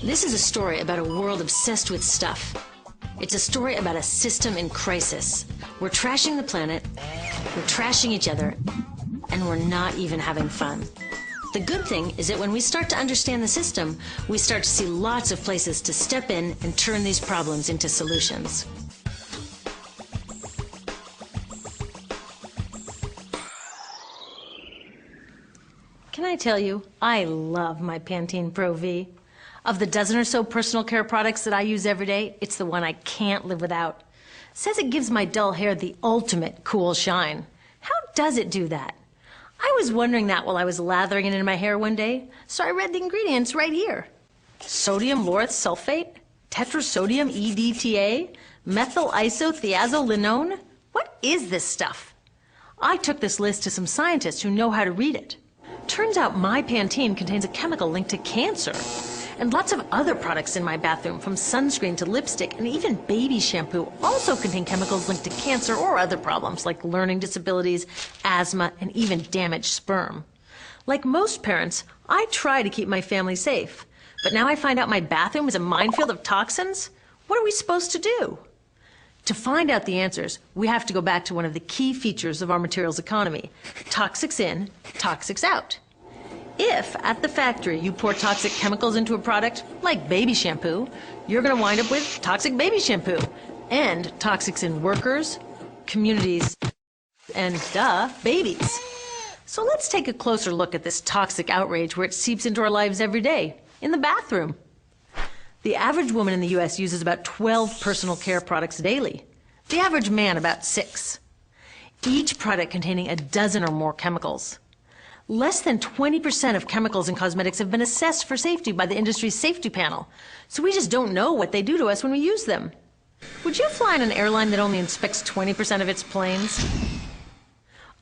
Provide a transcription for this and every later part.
This is a story about a world obsessed with stuff. It's a story about a system in crisis. We're trashing the planet, we're trashing each other, and we're not even having fun. The good thing is that when we start to understand the system, we start to see lots of places to step in and turn these problems into solutions. Can I tell you, I love my Pantene Pro V. Of the dozen or so personal care products that I use every day, it's the one I can't live without. It says it gives my dull hair the ultimate cool shine. How does it do that? I was wondering that while I was lathering it in my hair one day, so I read the ingredients right here. Sodium lauryl sulfate, tetrasodium EDTA, methyl isothiazolinone. What is this stuff? I took this list to some scientists who know how to read it. Turns out my Pantene contains a chemical linked to cancer. And lots of other products in my bathroom, from sunscreen to lipstick and even baby shampoo, also contain chemicals linked to cancer or other problems like learning disabilities, asthma, and even damaged sperm. Like most parents, I try to keep my family safe. But now I find out my bathroom is a minefield of toxins? What are we supposed to do? To find out the answers, we have to go back to one of the key features of our materials economy: toxics in, toxics out. If, at the factory, you pour toxic chemicals into a product, like baby shampoo, you're going to wind up with toxic baby shampoo. And toxics in workers, communities, and, babies. So let's take a closer look at this toxic outrage where it seeps into our lives every day, in the bathroom. The average woman in the U.S. uses about 12 personal care products daily. The average man about 6. Each product containing a dozen or more chemicals. Less than 20% of chemicals in cosmetics have been assessed for safety by the industry's safety panel, so we just don't know what they do to us when we use them. Would you fly on an airline that only inspects 20% of its planes?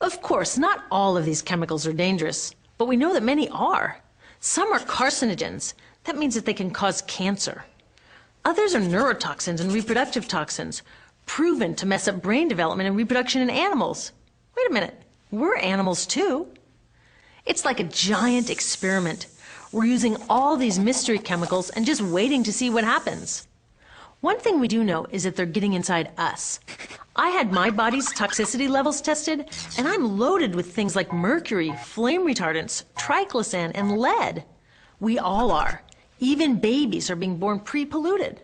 Of course, not all of these chemicals are dangerous, but we know that many are. Some are carcinogens. That means that they can cause cancer. Others are neurotoxins and reproductive toxins, proven to mess up brain development and reproduction in animals. Wait a minute, we're animals too. It's like a giant experiment. We're using all these mystery chemicals and just waiting to see what happens. One thing we do know is that they're getting inside us. I had my body's toxicity levels tested, and I'm loaded with things like mercury, flame retardants, triclosan, and lead. We all are. Even babies are being born pre-polluted.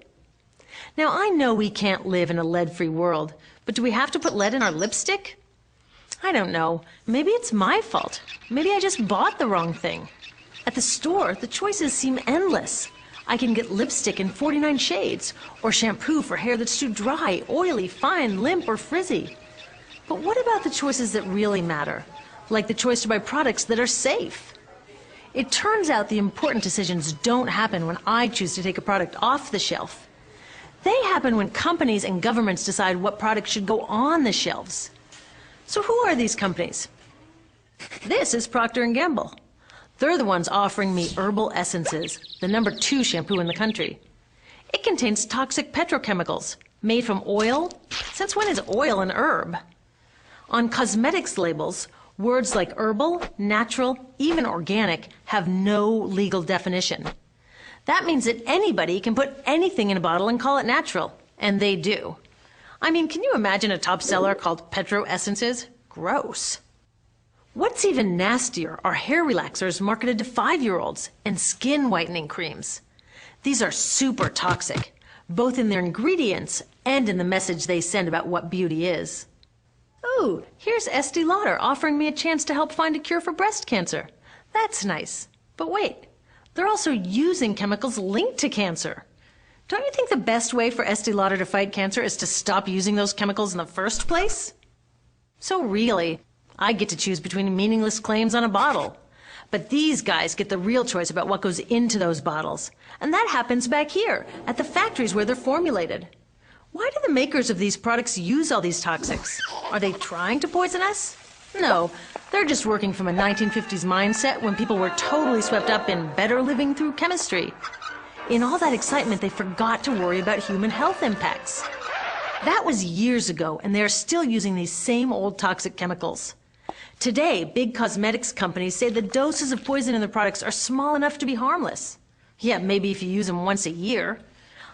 Now, I know we can't live in a lead-free world, but do we have to put lead in our lipstick? I don't know. Maybe it's my fault. Maybe I just bought the wrong thing. At the store, the choices seem endless. I can get lipstick in 49 shades, or shampoo for hair that's too dry, oily, fine, limp, or frizzy. But what about the choices that really matter? Like the choice to buy products that are safe? It turns out the important decisions don't happen when I choose to take a product off the shelf. They happen when companies and governments decide what products should go on the shelves. So who are these companies? This is Procter & Gamble. They're the ones offering me Herbal Essences, the #2 shampoo in the country. It contains toxic petrochemicals made from oil. Since when is oil an herb? On cosmetics labels, words like herbal, natural, even organic have no legal definition. That means that anybody can put anything in a bottle and call it natural, and they do. I mean, can you imagine a top seller called Petro Essences? Gross. What's even nastier are hair relaxers marketed to 5-year-olds and skin whitening creams. These are super toxic, both in their ingredients and in the message they send about what beauty is. Oh, here's Estee Lauder offering me a chance to help find a cure for breast cancer. That's nice. But wait, they're also using chemicals linked to cancer. Don't you think the best way for Estee Lauder to fight cancer is to stop using those chemicals in the first place? So really, I get to choose between meaningless claims on a bottle. But these guys get the real choice about what goes into those bottles. And that happens back here, at the factories where they're formulated. Why do the makers of these products use all these toxics? Are they trying to poison us? No, they're just working from a 1950s mindset when people were totally swept up in better living through chemistry. In all that excitement, they forgot to worry about human health impacts. That was years ago, and they are still using these same old toxic chemicals. Today, big cosmetics companies say the doses of poison in their products are small enough to be harmless. Yeah, maybe if you use them once a year.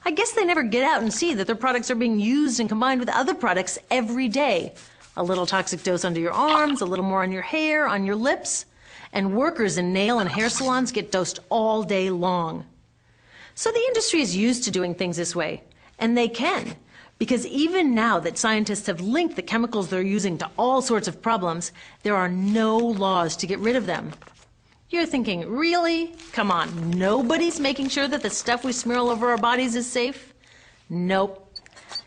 I guess they never get out and see that their products are being used and combined with other products every day. A little toxic dose under your arms, a little more on your hair, on your lips. And workers in nail and hair salons get dosed all day long. So the industry is used to doing things this way. And they can. Because even now that scientists have linked the chemicals they're using to all sorts of problems, there are no laws to get rid of them. You're thinking, really? Come on, nobody's making sure that the stuff we smear all over our bodies is safe? Nope.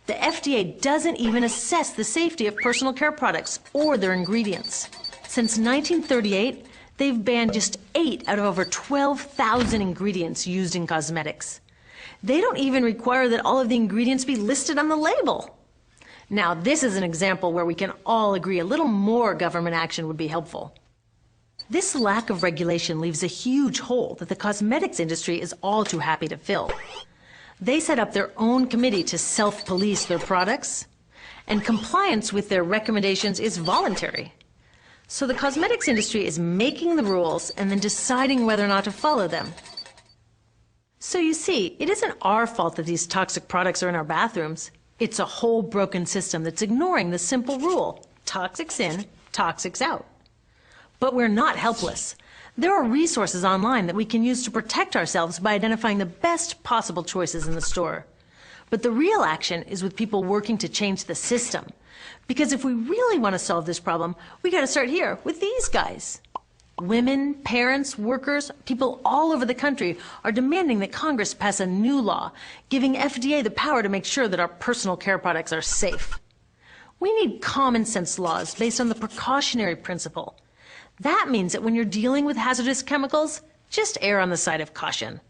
The FDA doesn't even assess the safety of personal care products or their ingredients. Since 1938, they've banned just 8 out of over 12,000 ingredients used in cosmetics. They don't even require that all of the ingredients be listed on the label. Now, this is an example where we can all agree a little more government action would be helpful. This lack of regulation leaves a huge hole that the cosmetics industry is all too happy to fill. They set up their own committee to self-police their products, and compliance with their recommendations is voluntary. So the cosmetics industry is making the rules and then deciding whether or not to follow them. So you see, it isn't our fault that these toxic products are in our bathrooms. It's a whole broken system that's ignoring the simple rule: toxics in, toxics out. But we're not helpless. There are resources online that we can use to protect ourselves by identifying the best possible choices in the store. But the real action is with people working to change the system. Because if we really want to solve this problem, we got to start here with these guys. Women, parents, workers, people all over the country are demanding that Congress pass a new law, giving FDA the power to make sure that our personal care products are safe. We need common sense laws based on the precautionary principle. That means that when you're dealing with hazardous chemicals, just err on the side of caution.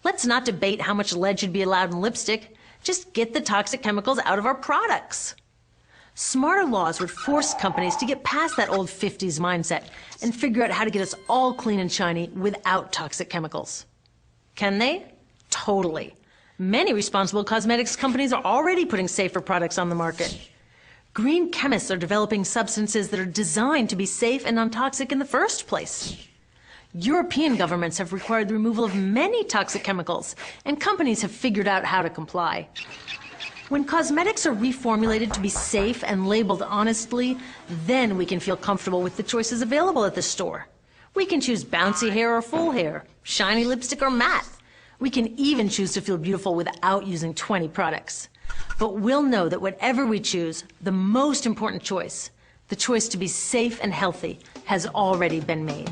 Let's not debate how much lead should be allowed in lipstick. Just get the toxic chemicals out of our products. Smarter laws would force companies to get past that old 50s mindset and figure out how to get us all clean and shiny without toxic chemicals. Can they? Totally. Many responsible cosmetics companies are already putting safer products on the market. Green chemists are developing substances that are designed to be safe and non-toxic in the first place. European governments have required the removal of many toxic chemicals, and companies have figured out how to comply. When cosmetics are reformulated to be safe and labeled honestly, then we can feel comfortable with the choices available at the store. We can choose bouncy hair or full hair, shiny lipstick or matte. We can even choose to feel beautiful without using 20 products. But we'll know that whatever we choose, the most important choice, the choice to be safe and healthy, has already been made.